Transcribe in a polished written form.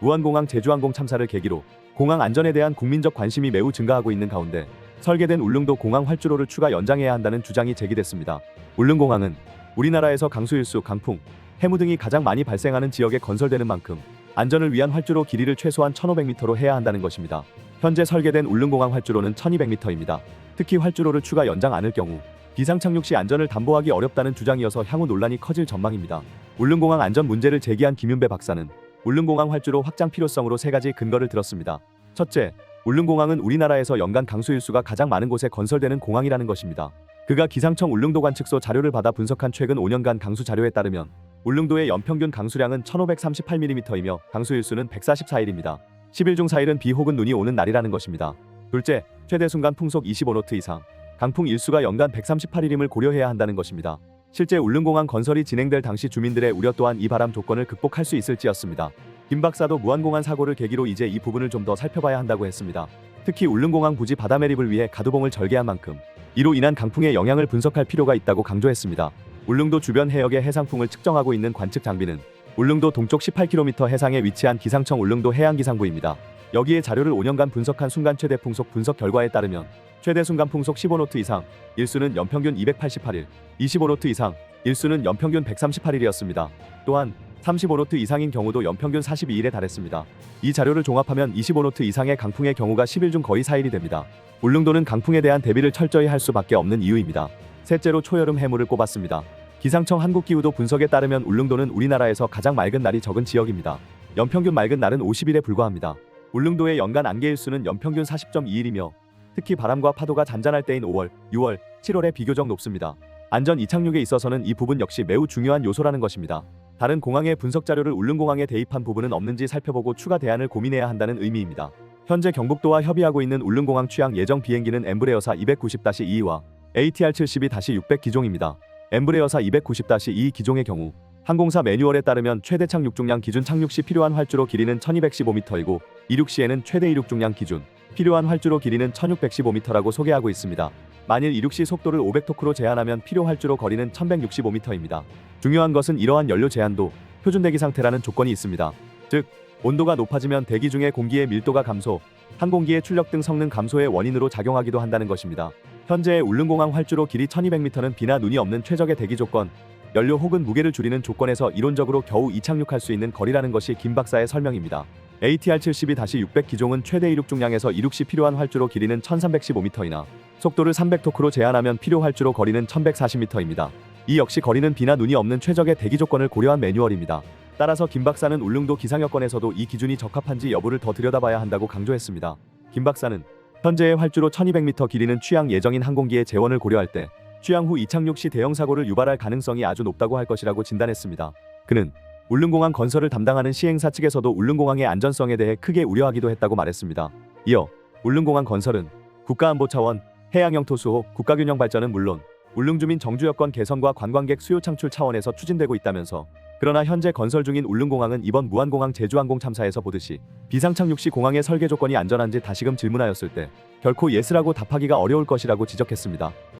무안공항 제주항공 참사를 계기로 공항 안전에 대한 국민적 관심이 매우 증가하고 있는 가운데 설계된 울릉도 공항 활주로를 추가 연장해야 한다는 주장이 제기됐습니다. 울릉공항은 우리나라에서 강수일수, 강풍, 해무 등이 가장 많이 발생하는 지역에 건설되는 만큼 안전을 위한 활주로 길이를 최소한 1500m로 해야 한다는 것입니다. 현재 설계된 울릉공항 활주로는 1200m입니다. 특히 활주로를 추가 연장 않을 경우 비상착륙 시 안전을 담보하기 어렵다는 주장이어서 향후 논란이 커질 전망입니다. 울릉공항 안전 문제를 제기한 김윤배 박사는 울릉공항 활주로 확장 필요성으로 3가지 근거를 들었습니다. 첫째, 울릉공항은 우리나라에서 연간 강수일수가 가장 많은 곳에 건설되는 공항이라는 것입니다. 그가 기상청 울릉도 관측소 자료를 받아 분석한 최근 5년간 강수 자료에 따르면 울릉도의 연평균 강수량은 1538mm이며 강수일수는 144일입니다. 10일 중 4일은 비 혹은 눈이 오는 날이라는 것입니다. 둘째, 최대 순간 풍속 25노트 이상, 강풍 일수가 연간 138일임을 고려해야 한다는 것입니다. 실제 울릉공항 건설이 진행될 당시 주민들의 우려 또한 이 바람 조건을 극복할 수 있을지였습니다. 김 박사도 무안공항 사고를 계기로 이제 이 부분을 좀 더 살펴봐야 한다고 했습니다. 특히 울릉공항 부지 바다 매립을 위해 가두봉을 절개한 만큼 이로 인한 강풍의 영향을 분석할 필요가 있다고 강조했습니다. 울릉도 주변 해역의 해상풍을 측정하고 있는 관측 장비는 울릉도 동쪽 18km 해상에 위치한 기상청 울릉도 해양기상부입니다. 여기에 자료를 5년간 분석한 순간 최대 풍속 분석 결과에 따르면 최대 순간 풍속 15노트 이상, 일수는 연평균 288일, 25노트 이상, 일수는 연평균 138일이었습니다. 또한 35노트 이상인 경우도 연평균 42일에 달했습니다. 이 자료를 종합하면 25노트 이상의 강풍의 경우가 10일 중 거의 4일이 됩니다. 울릉도는 강풍에 대한 대비를 철저히 할 수밖에 없는 이유입니다. 셋째로 초여름 해무를 꼽았습니다. 기상청 한국기후도 분석에 따르면 울릉도는 우리나라에서 가장 맑은 날이 적은 지역입니다. 연평균 맑은 날은 50일에 불과합니다. 울릉도의 연간 안개일수는 연평균 40.2일이며 특히 바람과 파도가 잔잔할 때인 5월, 6월, 7월에 비교적 높습니다. 안전 이착륙에 있어서는 이 부분 역시 매우 중요한 요소라는 것입니다. 다른 공항의 분석 자료를 울릉공항에 대입한 부분은 없는지 살펴보고 추가 대안을 고민해야 한다는 의미입니다. 현재 경북도와 협의하고 있는 울릉공항 취항 예정 비행기는 엠브레어사 290-22와 ATR 72-600 기종입니다. 엠브레어사 290-22 기종의 경우 항공사 매뉴얼에 따르면 최대 착륙 중량 기준 착륙 시 필요한 활주로 길이는 1215m이고 이륙 시에는 최대 이륙 중량 기준 필요한 활주로 길이는 1615m라고 소개하고 있습니다. 만일 이륙 시 속도를 500토크로 제한하면 필요 활주로 거리는 1165m입니다. 중요한 것은 이러한 연료 제한도 표준 대기 상태라는 조건이 있습니다. 즉, 온도가 높아지면 대기 중의 공기의 밀도가 감소, 항공기의 출력 등 성능 감소의 원인으로 작용하기도 한다는 것입니다. 현재의 울릉공항 활주로 길이 1200m는 비나 눈이 없는 최적의 대기 조건, 연료 혹은 무게를 줄이는 조건에서 이론적으로 겨우 이착륙할 수 있는 거리라는 것이 김 박사의 설명입니다. ATR 72-600 기종은 최대 이륙 중량에서 이륙 시 필요한 활주로 길이는 1315m이나 속도를 300토크로 제한하면 필요 활주로 거리는 1140m입니다. 이 역시 거리는 비나 눈이 없는 최적의 대기 조건을 고려한 매뉴얼입니다. 따라서 김 박사는 울릉도 기상여건에서도 이 기준이 적합한지 여부를 더 들여다봐야 한다고 강조했습니다. 김 박사는 현재의 활주로 1200m 길이는 취항 예정인 항공기의 재원을 고려할 때 취항 후 이착륙 시 대형 사고를 유발할 가능성이 아주 높다고 할 것이라고 진단했습니다. 그는 울릉공항 건설을 담당하는 시행사 측에서도 울릉공항의 안전성에 대해 크게 우려하기도 했다고 말했습니다. 이어 울릉공항 건설은 국가안보 차원, 해양영토 수호, 국가균형 발전은 물론 울릉주민 정주 여건 개선과 관광객 수요 창출 차원에서 추진되고 있다면서 그러나 현재 건설 중인 울릉공항은 이번 무안공항 제주항공 참사에서 보듯이 비상착륙 시 공항의 설계 조건이 안전한지 다시금 질문하였을 때 결코 예스라고 답하기가 어려울 것이라고 지적했습니다.